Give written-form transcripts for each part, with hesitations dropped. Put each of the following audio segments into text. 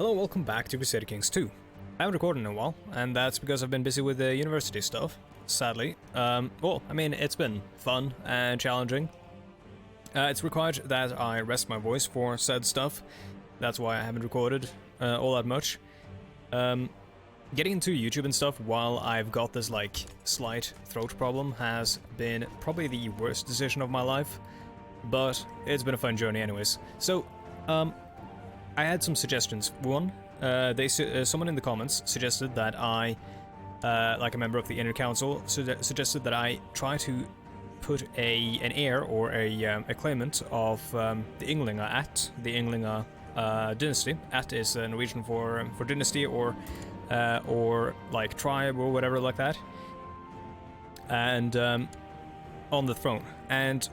Hello, welcome back to Crusader Kings 2. I haven't recorded in a while, and that's because I've been busy with the university stuff, sadly. Well, I mean, it's been fun and challenging. It's required that I rest my voice for said stuff. That's why I haven't recorded all that much. Getting into YouTube and stuff while I've got this, like, slight throat problem has been probably the worst decision of my life, but it's been a fun journey anyways. So, I had some suggestions. One, someone in the comments suggested that I, like a member of the Inner Council, suggested that I try to put an heir or a claimant of the Ynglinga at the Ynglinga dynasty. At is Norwegian for dynasty or like tribe or whatever like that. And on the throne. And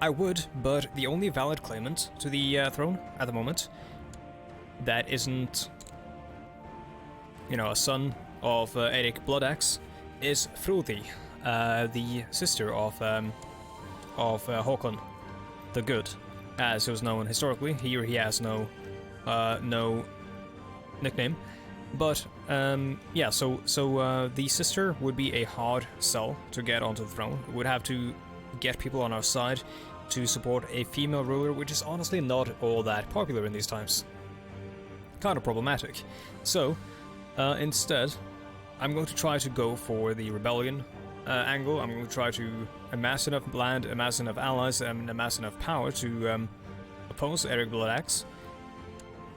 I would, but the only valid claimant to the throne at the moment that isn't, you know, a son of Erik Bloodaxe is Frodi, the sister of Håkon the Good, as it was known historically. Here he has no nickname, but yeah. So the sister would be a hard sell to get onto the throne. We would have to get people on our side to support a female ruler, which is honestly not all that popular in these times. Kind of problematic. So, instead, I'm going to try to go for the rebellion angle. I'm going to try to amass enough land, amass enough allies, and amass enough power to oppose Erik Bloodaxe.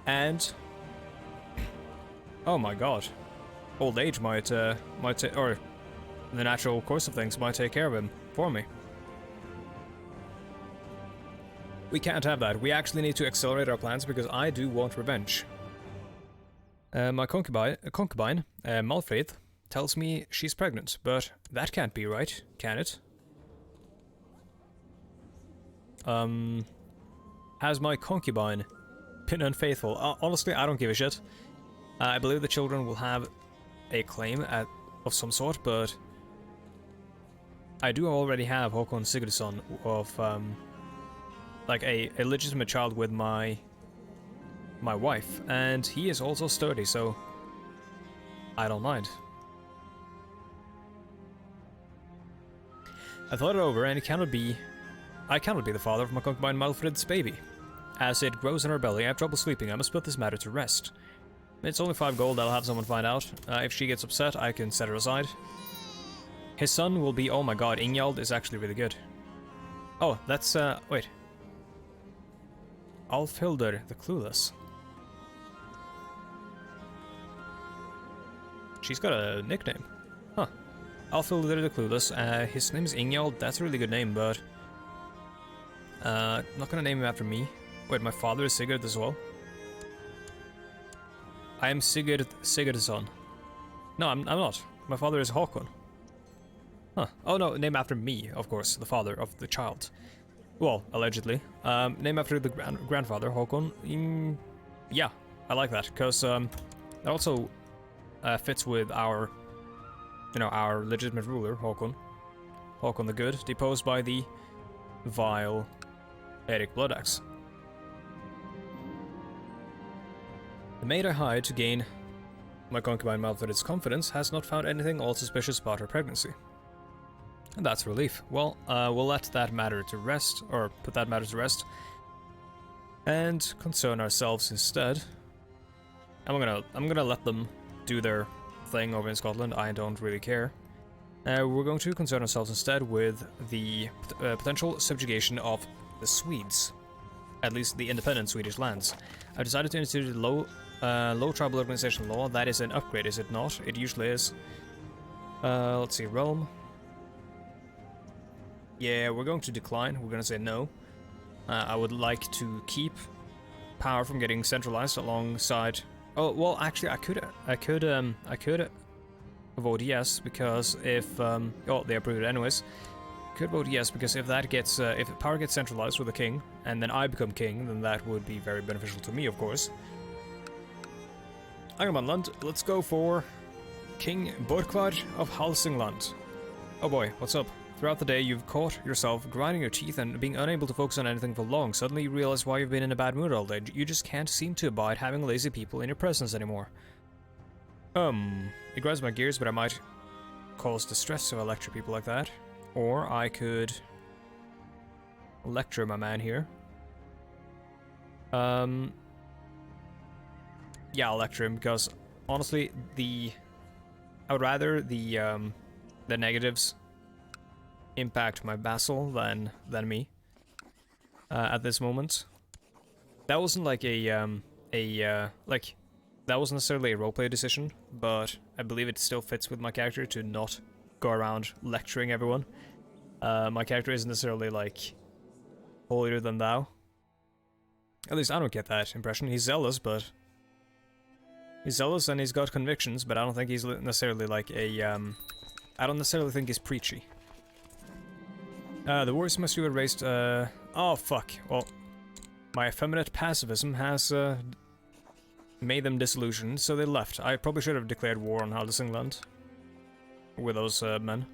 And oh my god, old age might or the natural course of things might take care of him for me. We can't have that. We actually need to accelerate our plans because I do want revenge. My concubine, Malfrid, tells me she's pregnant, but that can't be right, can it? Has my concubine been unfaithful? Honestly, I don't give a shit. I believe the children will have a claim of some sort, but I do already have Håkon Sigurdsson of, like a legitimate child with my wife, and he is also sturdy, so I don't mind. I thought it over, and I cannot be the father of my concubine Malfrid's baby. As it grows in her belly, I have trouble sleeping. I must put this matter to rest. It's only 5 gold. I'll have someone find out. If she gets upset, I can set her aside. His son will be, oh my god, Ingjald is actually really good. Oh, that's wait. Alfhildr the Clueless. She's got a nickname. Huh. Alfhildr the Clueless. His name is Ingjald. That's a really good name, but not gonna name him after me. Wait, my father is Sigurd as well? I am Sigurdsson. No, I'm not. My father is Håkon. Huh. Oh no, name after me, of course, the father of the child. Well, allegedly. Name after the grandfather, Håkon. Yeah, I like that, because that also fits with our, you know, our legitimate ruler, Håkon. Håkon the Good, deposed by the vile Erik Bloodaxe. The maid I hired to gain my concubine Malfrid's confidence has not found anything all suspicious about her pregnancy. And that's a relief. Well, we'll let that matter to rest, or put that matter to rest, and concern ourselves instead. I'm gonna let them do their thing over in Scotland. I don't really care. We're going to concern ourselves instead with the potential subjugation of the Swedes, at least the independent Swedish lands. I've decided to institute low tribal organization law. That is an upgrade, is it not? It usually is. Let's see, realm. Yeah, we're going to decline. We're going to say no. I would like to keep power from getting centralized alongside. Oh well, actually, I could vote yes, because if oh, they approved it anyways. Could vote yes, because if that gets if power gets centralized with the king and then I become king, then that would be very beneficial to me, of course. Angermanland, let's go for King Borkvar of Halsingland. Oh boy, what's up? Throughout the day, you've caught yourself grinding your teeth and being unable to focus on anything for long. Suddenly you realize why you've been in a bad mood all day. You just can't seem to abide having lazy people in your presence anymore. It grinds my gears, but I might cause distress if I lecture people like that. Or I could lecture my man here. Yeah, I'll lecture him because honestly, I would rather the negatives impact my vassal than me at this moment. That wasn't like that wasn't necessarily a roleplay decision, but I believe it still fits with my character to not go around lecturing everyone. My character isn't necessarily like holier than thou. At least I don't get that impression. He's zealous, but he's zealous and he's got convictions, but I don't think he's necessarily like a I don't necessarily think he's preachy. The warriors must have raised oh fuck. Well, my effeminate pacifism has made them disillusioned, so they left. I probably should have declared war on Haldesingland with those men.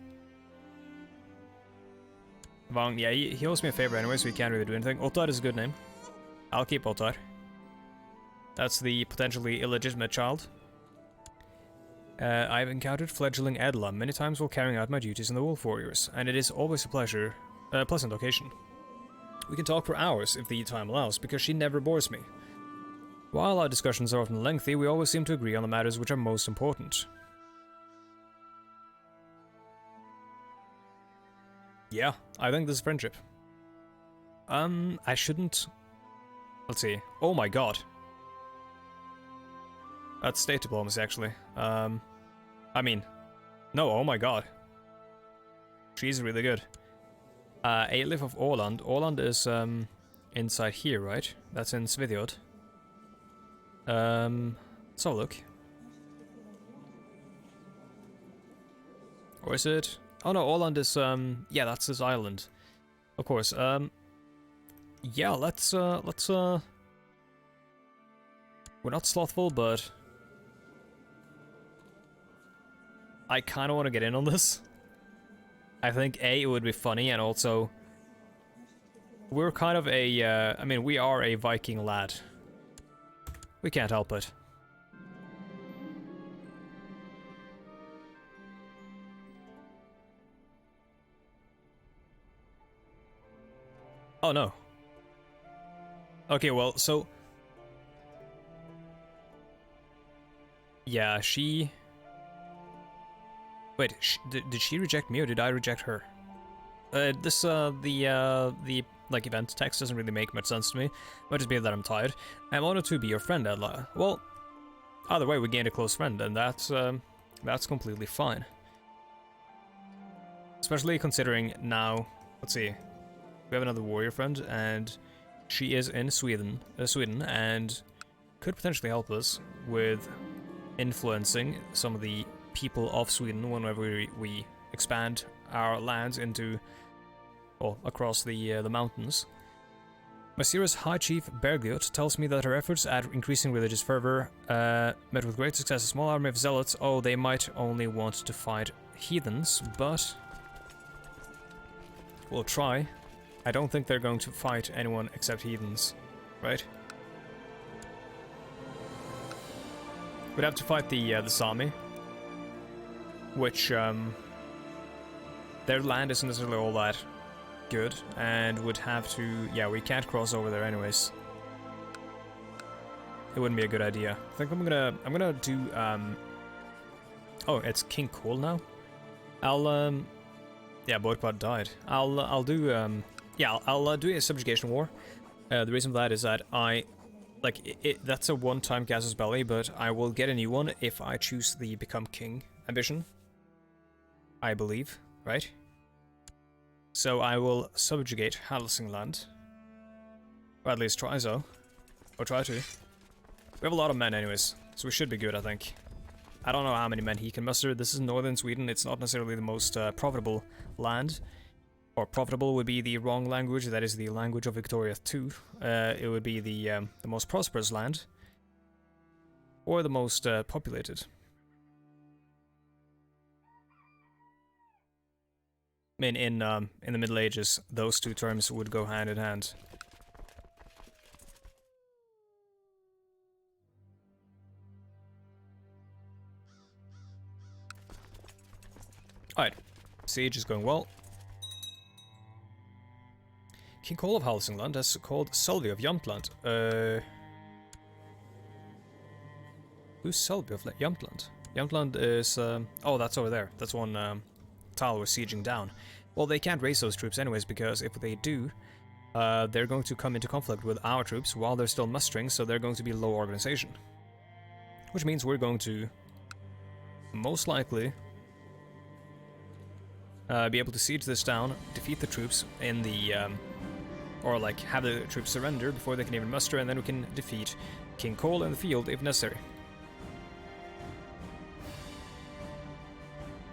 Vang, yeah, he owes me a favor anyway, so he can't really do anything. Ottar is a good name. I'll keep Ottar. That's the potentially illegitimate child. I've encountered fledgling Edla many times while carrying out my duties in the Wolf Warriors, and it is always a pleasant occasion. We can talk for hours if the time allows, because she never bores me. While our discussions are often lengthy, we always seem to agree on the matters which are most important. Yeah, I think this is friendship. I shouldn't... Let's see. Oh my god. That's state diplomacy, actually. I mean... No, oh my god. She's really good. Aelif of Åland. Åland is, inside here, right? That's in Svidjord. Let's have a look. Or is it? Oh no, Åland is, yeah, that's this island. Of course, yeah, let's, we're not slothful, but I kinda wanna get in on this. I think A, it would be funny, and also, we're kind of a, I mean, we are a Viking lad. We can't help it. Oh no. Okay, well, so... Yeah, she... Wait, did she reject me or did I reject her? The like, event text doesn't really make much sense to me. Might just be that I'm tired. I'm honored to be your friend, Edla. Well, either way, we gained a close friend, and that's completely fine. Especially considering now, let's see, we have another warrior friend, and she is in Sweden, and could potentially help us with influencing some of the people of Sweden whenever we expand our lands into, well, across the mountains. Mysira's High Chief Bergliot tells me that her efforts at increasing religious fervor met with great success. A small army of zealots, oh, they might only want to fight heathens, but we'll try. I don't think they're going to fight anyone except heathens, right? We'd have to fight the Sami, which their land isn't necessarily all that good, and would have to... Yeah, we can't cross over there anyways. It wouldn't be a good idea. I think I'm gonna do oh, it's King Cole now. I'll yeah, Boypod died. I'll do yeah, I'll do a subjugation war. The reason for that is that I that's a one-time casus belli, but I will get a new one if I choose the become king ambition. I believe, right? So I will subjugate Haldesingland. Or at least try so. Or try to. We have a lot of men anyways, so we should be good, I think. I don't know how many men he can muster. This is northern Sweden. It's not necessarily the most profitable land. Or profitable would be the wrong language. That is the language of Victoria II. It would be the most prosperous land. Or the most populated. mean, in the Middle Ages, those two terms would go hand in hand. Alright, siege is going well. King Cole of Hälsingland has called Sölvi of Jämtland. Who's Sölvi of Jämtland? Jämtland is... oh, that's over there. That's one tile we're sieging down. Well, they can't raise those troops anyways, because if they do, they're going to come into conflict with our troops while they're still mustering, so they're going to be low organization. Which means we're going to most likely be able to siege this down, defeat the troops in the... or like have the troops surrender before they can even muster, and then we can defeat King Cole in the field if necessary.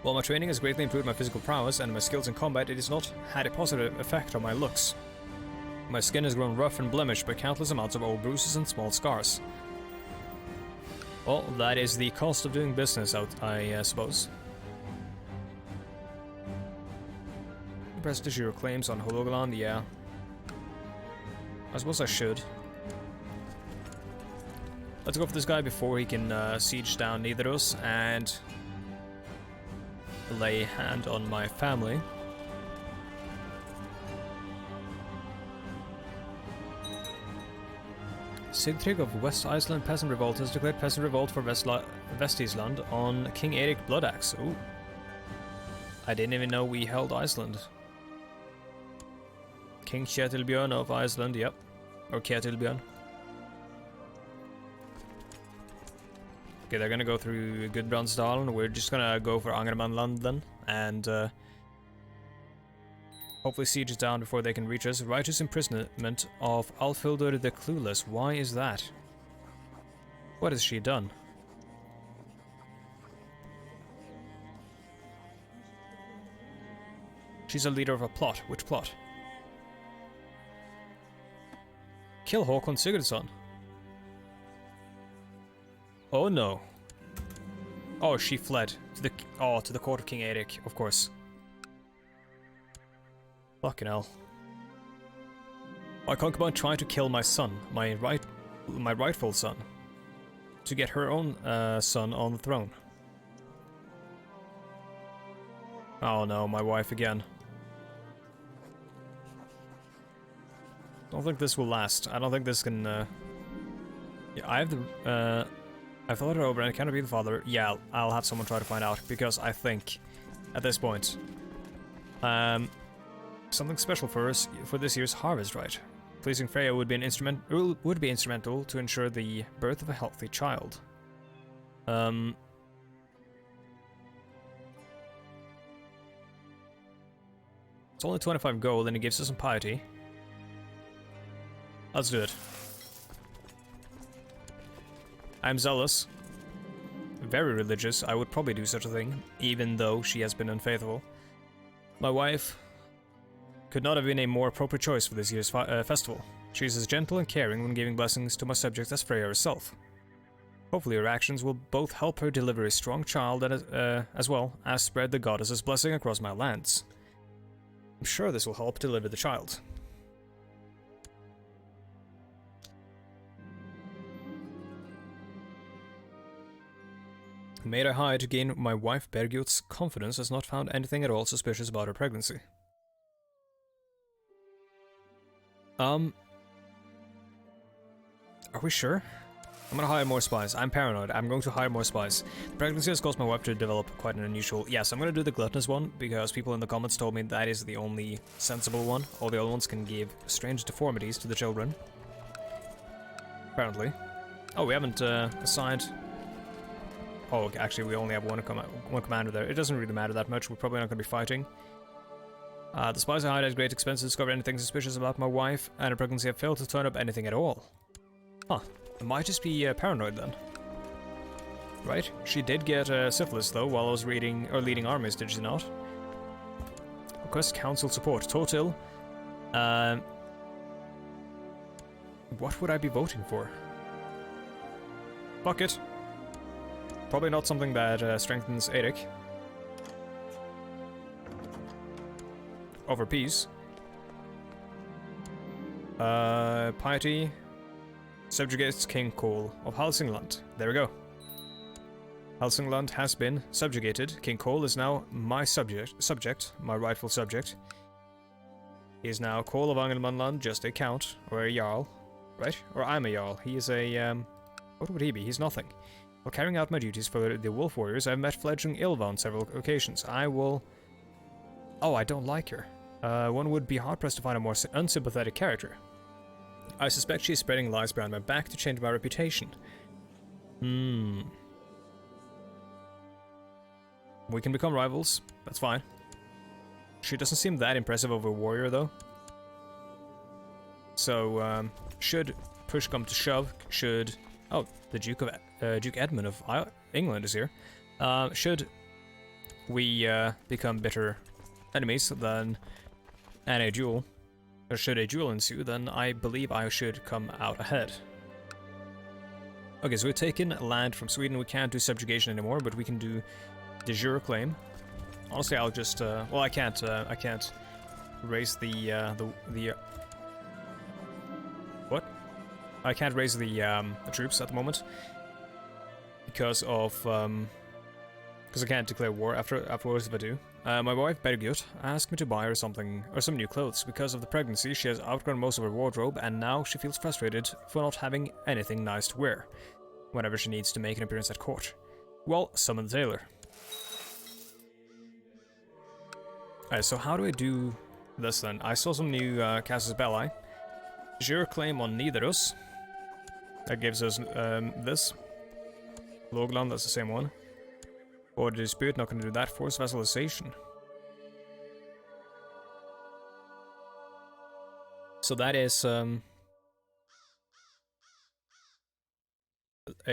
While my training has greatly improved my physical prowess and my skills in combat, it has not had a positive effect on my looks. My skin has grown rough and blemished by countless amounts of old bruises and small scars. Well, that is the cost of doing business, I suppose. Prestige claims on Hålogaland, yeah. I suppose I should. Let's go for this guy before he can siege down Nidaros and lay hand on my family. Sigtrig of West Iceland Peasant Revolt has declared peasant revolt for Vestisland on King Erik Bloodaxe. Ooh. I didn't even know we held Iceland. King Ketilbjörn of Iceland, yep. Or Ketilbjörn. Okay, they're gonna go through Gudbrandsdalen. We're just gonna go for Angermanland then, and hopefully siege it down before they can reach us. Righteous imprisonment of Alfhildur the Clueless. Why is that? What has she done? She's a leader of a plot. Which plot? Kill Håkon Sigurdsson. Oh no. Oh, she fled to the court of King Erik, of course. Fucking hell. My concubine tried to kill my son, my rightful son, to get her own son on the throne. Oh no, my wife again. Don't think this will last. I don't think this can. Yeah, I have the. I've thought it over and I cannot be the father. Yeah, I'll have someone try to find out, because I think, at this point, something special for us for this year's harvest, right? Pleasing Freya would be instrumental to ensure the birth of a healthy child. It's only 25 gold and it gives us some piety. Let's do it. I'm zealous. Very religious. I would probably do such a thing, even though she has been unfaithful. My wife could not have been a more appropriate choice for this year's festival. She is as gentle and caring when giving blessings to my subjects as Freya herself. Hopefully her actions will both help her deliver a strong child and, as well as spread the goddess's blessing across my lands. I'm sure this will help deliver the child. Made I hide to gain my wife Bergjot's confidence, has not found anything at all suspicious about her pregnancy. Are we sure? I'm gonna hire more spies. I'm paranoid. I'm going to hire more spies. The pregnancy has caused my wife to develop quite an unusual... Yes, I'm gonna do the gluttonous one, because people in the comments told me that is the only sensible one. All the other ones can give strange deformities to the children. Apparently. Oh, we haven't assigned... Oh, actually, we only have one commander there. It doesn't really matter that much. We're probably not going to be fighting. The spies I hired at great expense to discover anything suspicious about my wife, and her pregnancy have failed to turn up anything at all. Huh. I might just be paranoid then. Right? She did get syphilis, though, while I was leading armies, did she not? Request council support. Total. What would I be voting for? Fuck it. Probably not something that strengthens Erik. over peace. Piety subjugates King Cole of Helsingland. There we go. Helsingland has been subjugated. King Cole is now my subject, my rightful subject. He is now Cole of Angelmanland, just a count, or a jarl, right? Or I'm a jarl. He is a, what would he be? He's nothing. While carrying out my duties for the Wolf Warriors, I've met fledgling Ylva on several occasions. I will... Oh, I don't like her. One would be hard-pressed to find a more unsympathetic character. I suspect she's spreading lies behind my back to change my reputation. We can become rivals. That's fine. She doesn't seem that impressive of a warrior, though. So, should push come to shove, should... Oh, the Duke Edmund of England is here. Should we become bitter enemies, then... And a duel, or should a duel ensue, then I believe I should come out ahead. Okay, so we've taken land from Sweden. We can't do subjugation anymore, but we can do de jure claim. Honestly, I'll just, well, I can't raise the what? I can't raise the troops at the moment because of, because I can't declare war afterwards if I do. My wife, Bergut, asked me to buy her something, or some new clothes. Because of the pregnancy, she has outgrown most of her wardrobe, and now she feels frustrated for not having anything nice to wear whenever she needs to make an appearance at court. Well, summon the tailor. Alright, so how do I do this then? I saw some new casus belli. Jure claim on Nidaros. That gives us this. Logland, that's the same one. Order dispute, not going to do that. Forced vassalization. So that is a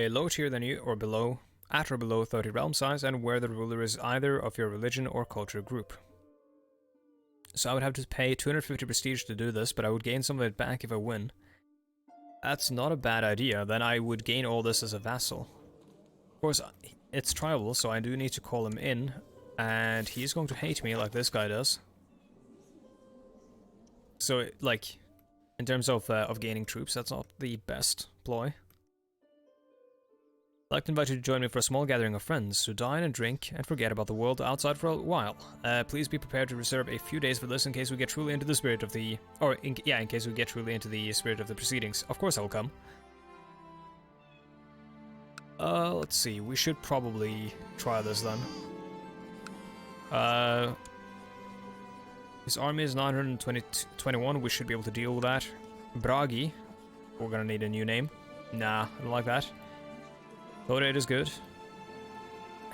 lower tier than you, or below, at or below 30 realm size, and where the ruler is either of your religion or culture group. So I would have to pay 250 prestige to do this, but I would gain some of it back if I win. That's not a bad idea. Then I would gain all this as a vassal. Of course, it's tribal, so I do need to call him in, and he's going to hate me like this guy does. So, like, in terms of gaining troops, that's not the best ploy. I'd like to invite you to join me for a small gathering of friends to dine and drink and forget about the world outside for a while. Please be prepared to reserve a few days for this in case we get truly into the spirit of the... Or, in case we get truly into the spirit of the proceedings. Of course I will come. Let's see, we should probably try this then. His army is 921, we should be able to deal with that. Bragi, we're gonna need a new name. Nah, I don't like that. Thorred is good.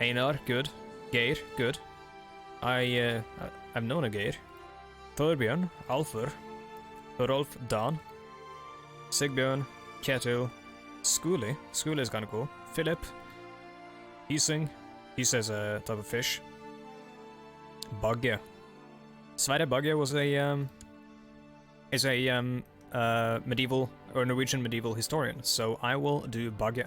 Einar, good. Geir, good. I've known a Geir. Thorbjörn, Alfur. Thorolf, Dan. Sigbjörn, Ketil. Skuli. Skuli is kinda cool. Philip. Hising. He says a type of fish. Bagge. Sverre Bagge was a medieval or Norwegian medieval historian, so I will do Bagge.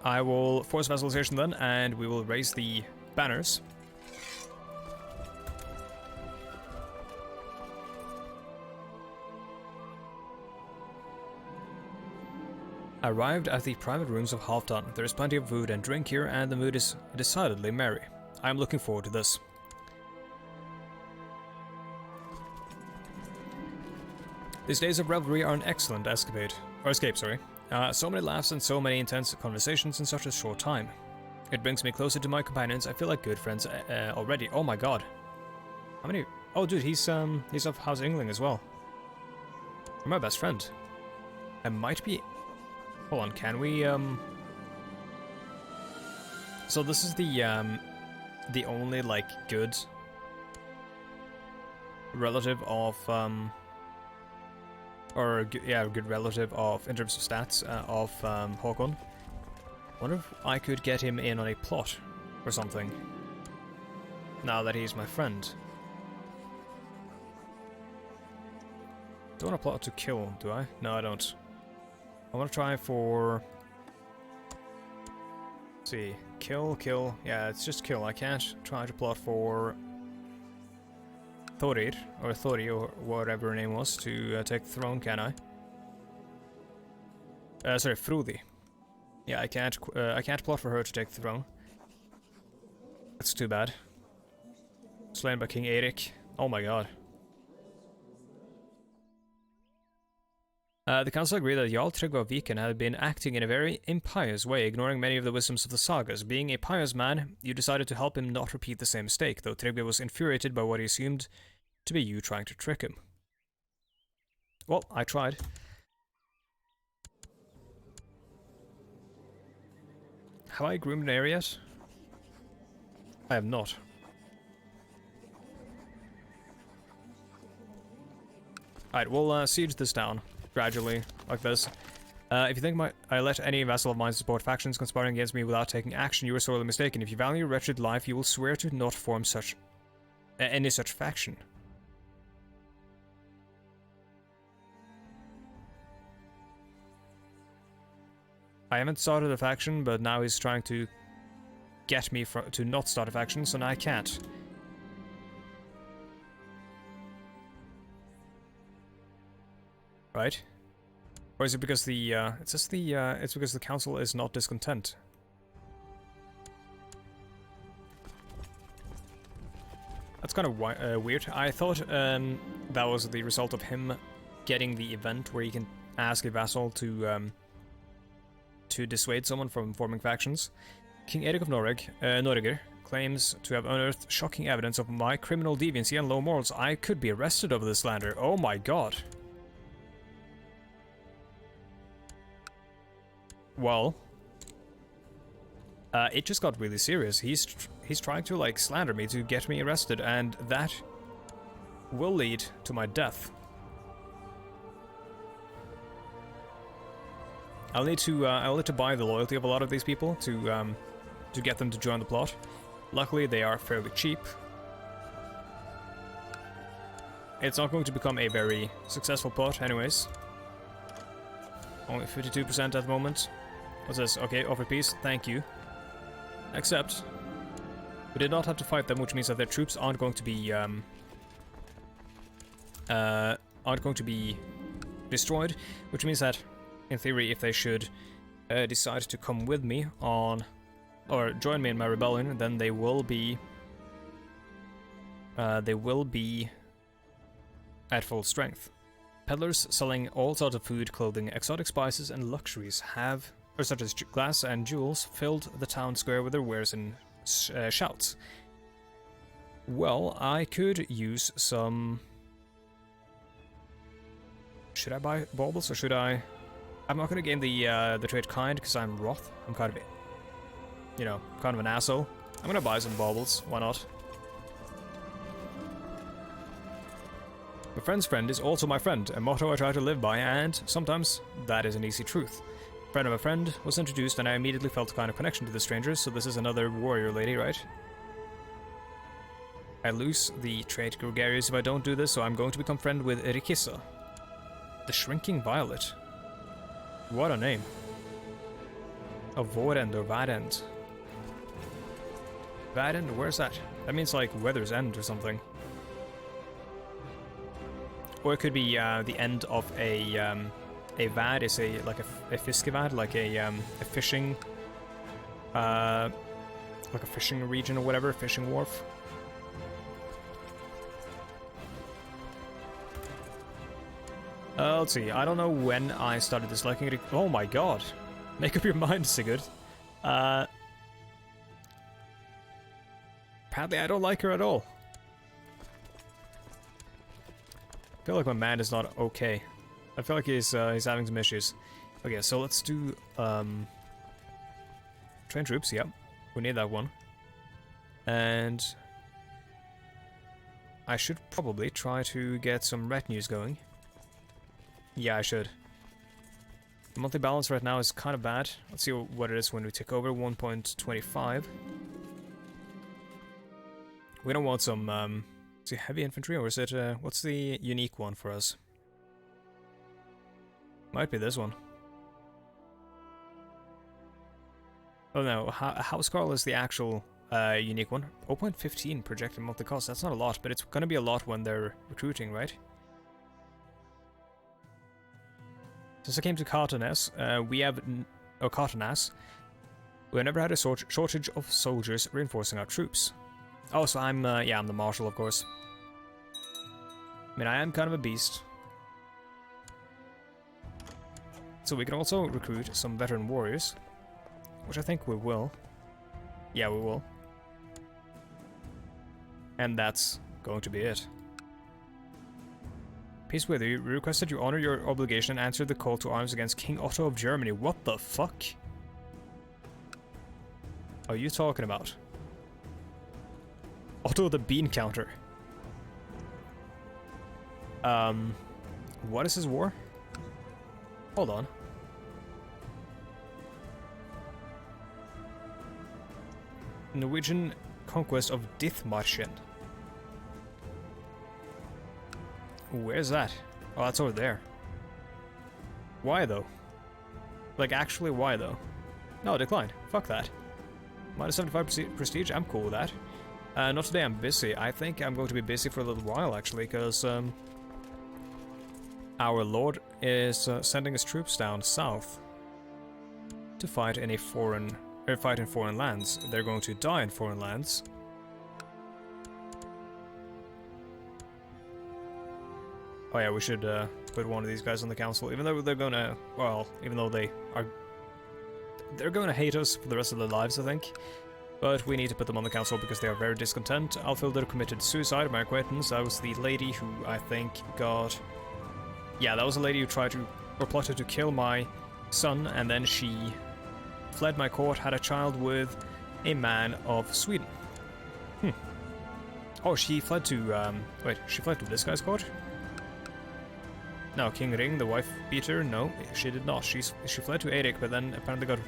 I will force vassalization then, and we will raise the banners. Arrived at the private rooms of Halfdan. There is plenty of food and drink here, and the mood is decidedly merry. I am looking forward to this. These days of revelry are an excellent escape, sorry. So many laughs and so many intense conversations in such a short time. It brings me closer to my companions. I feel like good friends already. Oh my god. How many? Oh dude, he's of House England as well. You're my best friend. I might be... Hold on, can we So this is the only like good relative of good relative of, in terms of stats, of Håkon. Wonder if I could get him in on a plot or something, now that he's my friend. Do I want a plot to kill, do I? No, I don't. I want to try for... Let's see. Kill, kill. Yeah, it's just kill. I can't try to plot for Thorir, or Thori, or whatever her name was, to take the throne, can I? Sorry, Frudi. Yeah, I can't plot for her to take the throne. That's too bad. Slain by King Eirik. Oh my god. The council agreed that Jarl Tryggva of Viken had been acting in a very impious way, ignoring many of the wisdoms of the sagas. Being a pious man, you decided to help him not repeat the same mistake, though Tryggva was infuriated by what he assumed to be you trying to trick him. Well, I tried. Have I groomed an area yet? I have not. Alright, we'll siege this down. Gradually, like this. If you think I let any vassal of mine support factions conspiring against me without taking action, you are sorely mistaken. If you value your wretched life, you will swear to not form any such faction. I haven't started a faction, but now he's trying to get me to not start a faction, so now I can't. Right? Or is it because the, it's because the council is not discontent. That's kind of weird. I thought that was the result of him getting the event where you can ask a vassal to dissuade someone from forming factions. King Eirik of Norway claims to have unearthed shocking evidence of my criminal deviancy and low morals. I could be arrested over this slander. Oh my god. Well, it just got really serious. He's trying to, like, slander me to get me arrested, and that will lead to my death. I'll need to buy the loyalty of a lot of these people to get them to join the plot. Luckily, they are fairly cheap. It's not going to become a very successful plot, anyways. Only 52% at the moment. What's this? Okay, offer peace. Thank you. Except, we did not have to fight them, which means that their troops aren't going to be destroyed, which means that, in theory, if they should decide to come with me on, or join me in my rebellion, then they will be at full strength. Peddlers selling all sorts of food, clothing, exotic spices, and luxuries such as glass and jewels, filled the town square with their wares and shouts. Well, I could use some... Should I buy baubles, or should I... I'm not going to gain the trait kind, because I'm Roth. I'm kind of, you know, kind of an asshole. I'm going to buy some baubles. Why not? A friend's friend is also my friend, a motto I try to live by, and sometimes that is an easy truth. Friend of a friend was introduced, and I immediately felt a kind of connection to the stranger, so this is another warrior lady, right? I lose the trait gregarious if I don't do this, so I'm going to become friend with Rikissa. The Shrinking Violet. What a name. A Vorend or Varend. Varend, where's that? That means like Weather's End or something. Or it could be the end of a vad is a fiskevad, like a fishing region or whatever, fishing wharf. Let's see, I don't know when I started disliking it. Oh my god. Make up your mind, Sigurd. Apparently I don't like her at all. I feel like my man is not okay. I feel like he's having some issues. Okay, so let's do train troops. Yep, we need that one. And I should probably try to get some retinues going. Yeah, I should. The monthly balance right now is kind of bad. Let's see what it is when we take over. 1.25. We don't want some is it heavy infantry, or is it what's the unique one for us? Might be this one. Oh no, Housecarl is the actual unique one. 0.15 projected monthly cost. That's not a lot, but it's gonna be a lot when they're recruiting, right? Since I came to Cartonas, we have never had a shortage of soldiers reinforcing our troops. Oh, so I'm the marshal, of course. I mean, I am kind of a beast. So we can also recruit some veteran warriors, which I think we will. Yeah, we will. And that's going to be it. Peace with you. We request that you honor your obligation and answer the call to arms against King Otto of Germany. What the fuck are you talking about? Otto the Bean Counter. What is his war? Hold on. Norwegian conquest of Dithmarschen. Where's that? Oh, that's over there. Why though? Like, actually, why though? No, declined. Fuck that. Minus 75 prestige, I'm cool with that. Not today, I'm busy. I think I'm going to be busy for a little while, actually, because our lord is sending his troops down south to fight in foreign lands. They're going to die in foreign lands. Oh yeah, we should put one of these guys on the council, even though they're gonna, well, even though they're gonna hate us for the rest of their lives, I think. But we need to put them on the council because they are very discontent. Alfilder committed suicide, my acquaintance. That was the lady who, I think, got... Yeah, that was a lady who tried to, or plotted to kill my son, and then she fled my court, had a child with a man of Sweden. Oh, she fled to, wait, she fled to this guy's court? No, King Ring, the wife beater? No, she did not. She fled to Erik, but then apparently got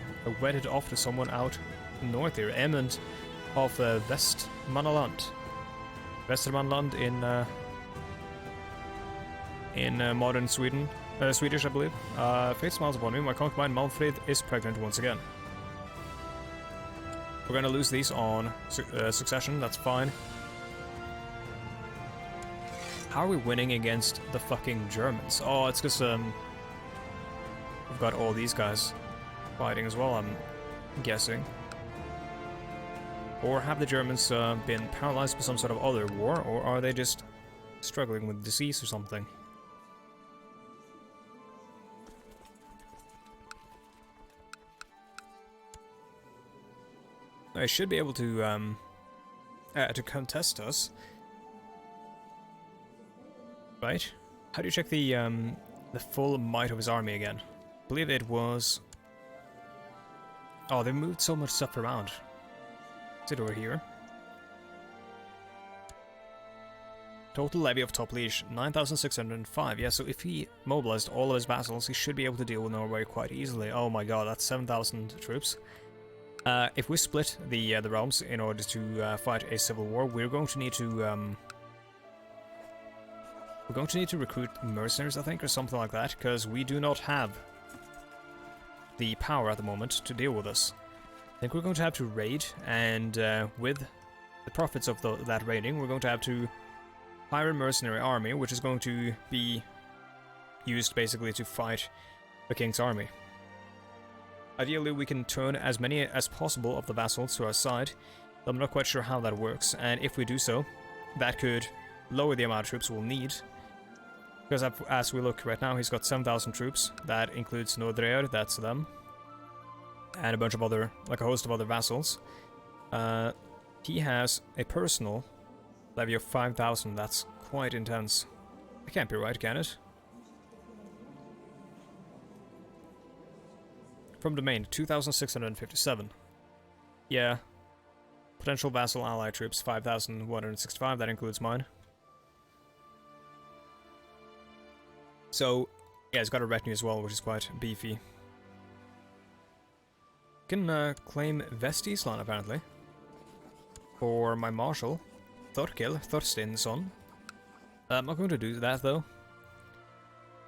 wedded off to someone out north here. Emond of Westmanland. Westermanland in modern Sweden. Swedish, I believe. Fate smiles upon me. My concubine Malfrid is pregnant once again. We're gonna lose these on succession, that's fine. How are we winning against the fucking Germans? Oh, it's because we've got all these guys fighting as well, I'm guessing. Or have the Germans been paralyzed by some sort of other war, or are they just struggling with disease or something? I should be able to contest us. Right? How do you check the full might of his army again? I believe it was... Oh, they moved so much stuff around. Is it over here? Total levy of top liege, 9,605. Yeah, so if he mobilized all of his vassals, he should be able to deal with Norway quite easily. Oh my god, that's 7,000 troops. If we split the realms in order to fight a civil war, we're going to need to... We're going to need to recruit mercenaries, I think, or something like that, because we do not have the power at the moment to deal with this. I think we're going to have to raid, and with the profits of that raiding, we're going to have to hire a mercenary army, which is going to be used basically to fight the king's army. Ideally, we can turn as many as possible of the vassals to our side. I'm not quite sure how that works, and if we do so, that could lower the amount of troops we'll need. Because as we look right now, he's got 7,000 troops. That includes Nordreer, that's them. And a bunch of other, like a host of other vassals. He has a personal levy of 5,000. That's quite intense. It can't be right, can it? From domain, 2,657. Yeah. Potential vassal ally troops, 5,165. That includes mine. So, yeah, he's got a retinue as well, which is quite beefy. Can claim Vestisland, apparently. For my marshal, Thorkil Thorsteinsson. I'm not going to do that, though.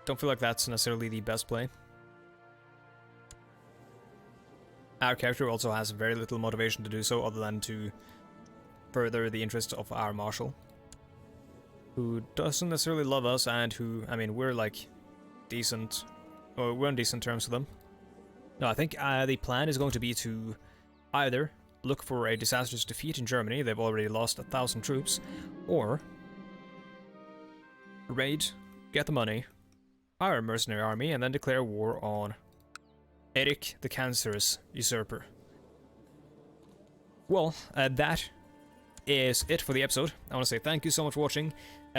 Don't feel like that's necessarily the best play. Our character also has very little motivation to do so other than to further the interests of our marshal, who doesn't necessarily love us and who, I mean, we're like decent, or we're on decent terms with them. No, I think the plan is going to be to either look for a disastrous defeat in Germany, they've already lost 1,000 troops, or raid, get the money, hire a mercenary army, and then declare war on Eric the Cancerous Usurper. Well, that is it for the episode. I want to say thank you so much for watching.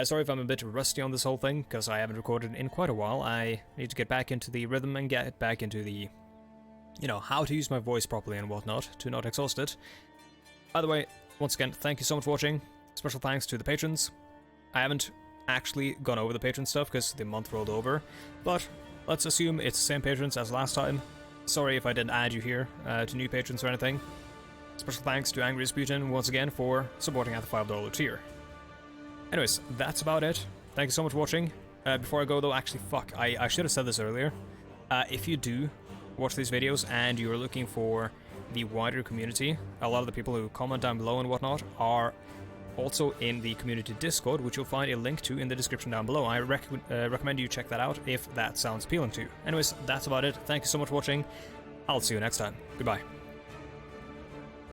Sorry if I'm a bit rusty on this whole thing, because I haven't recorded in quite a while. I need to get back into the rhythm and get back into the, you know, how to use my voice properly and whatnot, to not exhaust it. By the way, once again, thank you so much for watching. Special thanks to the patrons. I haven't actually gone over the patron stuff, because the month rolled over, but let's assume it's the same patrons as last time. Sorry if I didn't add you here to new patrons or anything. Special thanks to Angry Rasputin once again for supporting at the $5 tier. Anyways, that's about it. Thank you so much for watching. Before I go though, actually fuck, I should have said this earlier. If you do watch these videos and you're looking for the wider community, a lot of the people who comment down below and whatnot are also in the community Discord, which you'll find a link to in the description down below. I recommend you check that out if that sounds appealing to you. Anyways, that's about it. Thank you so much for watching. I'll see you next time. Goodbye.